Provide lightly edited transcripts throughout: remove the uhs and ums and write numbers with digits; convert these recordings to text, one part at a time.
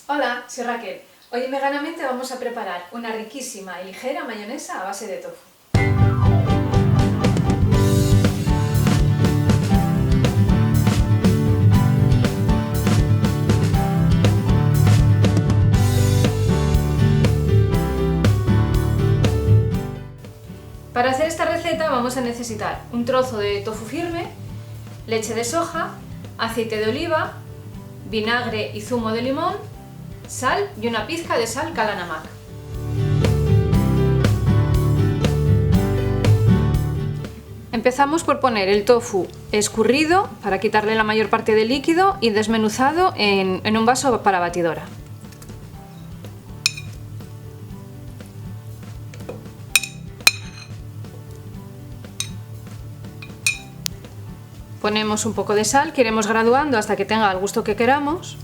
Hola, soy Raquel. Hoy en Veganamente vamos a preparar una riquísima y ligera mayonesa a base de tofu. Para hacer esta receta vamos a necesitar un trozo de tofu firme, leche de soja, aceite de oliva, vinagre y zumo de limón, sal y una pizca de sal Kala Namak. Empezamos por poner el tofu escurrido para quitarle la mayor parte del líquido y desmenuzado en un vaso para batidora. Ponemos un poco de sal, que iremos graduando hasta que tenga el gusto que queramos.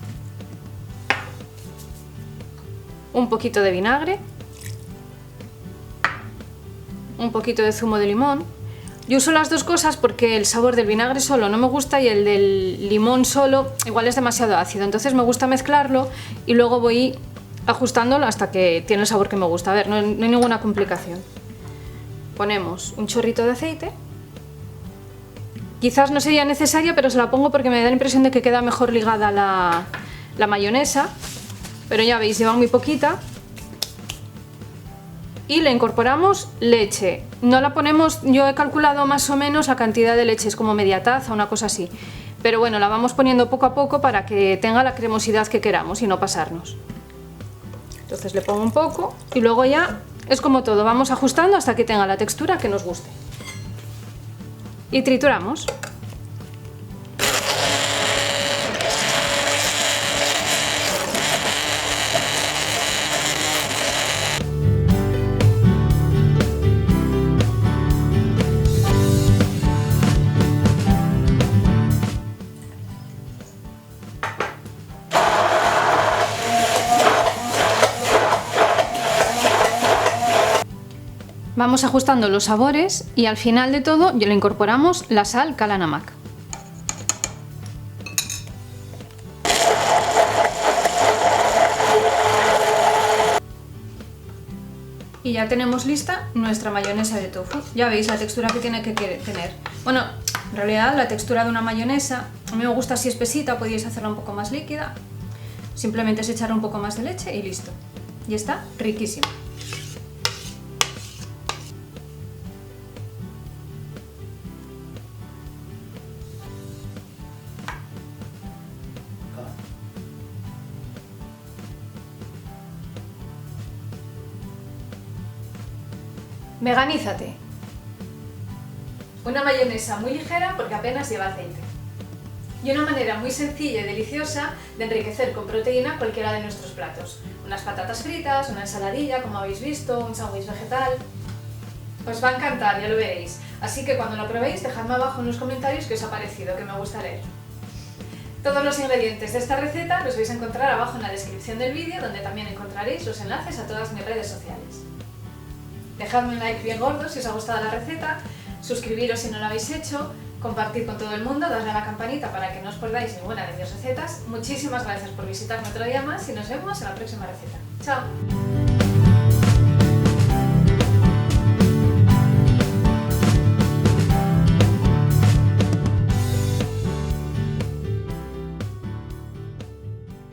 Un poquito de vinagre. Un poquito de zumo de limón. Yo uso las dos cosas porque el sabor del vinagre solo no me gusta y el del limón solo igual es demasiado ácido. Entonces me gusta mezclarlo y luego voy ajustándolo hasta que tiene el sabor que me gusta. A ver, no hay ninguna complicación. Ponemos un chorrito de aceite. Quizás no sería necesaria, pero se la pongo porque me da la impresión de que queda mejor ligada la mayonesa. Pero ya veis, lleva muy poquita. Y le incorporamos leche. No la ponemos, yo he calculado más o menos la cantidad de leche, es como media taza, una cosa así. Pero bueno, la vamos poniendo poco a poco para que tenga la cremosidad que queramos y no pasarnos. Entonces le pongo un poco y luego ya es como todo, vamos ajustando hasta que tenga la textura que nos guste. Y trituramos. Vamos ajustando los sabores y al final de todo le incorporamos la sal Kala Namak. Y ya tenemos lista nuestra mayonesa de tofu. Ya veis la textura que tiene que tener. Bueno, en realidad la textura de una mayonesa, a mí me gusta así espesita, podéis hacerla un poco más líquida. Simplemente es echar un poco más de leche y listo. Y está riquísima. Veganízate. Una mayonesa muy ligera porque apenas lleva aceite. Y una manera muy sencilla y deliciosa de enriquecer con proteína cualquiera de nuestros platos. Unas patatas fritas, una ensaladilla, como habéis visto, un sándwich vegetal. Os va a encantar, ya lo veréis. Así que cuando lo probéis, dejadme abajo en los comentarios qué os ha parecido, que me gusta leer. Todos los ingredientes de esta receta los vais a encontrar abajo en la descripción del vídeo, donde también encontraréis los enlaces a todas mis redes sociales. Dejadme un like bien gordo si os ha gustado la receta, suscribiros si no lo habéis hecho, compartir con todo el mundo, darle a la campanita para que no os perdáis ninguna de mis recetas. Muchísimas gracias por visitarme otro día más y nos vemos en la próxima receta. ¡Chao!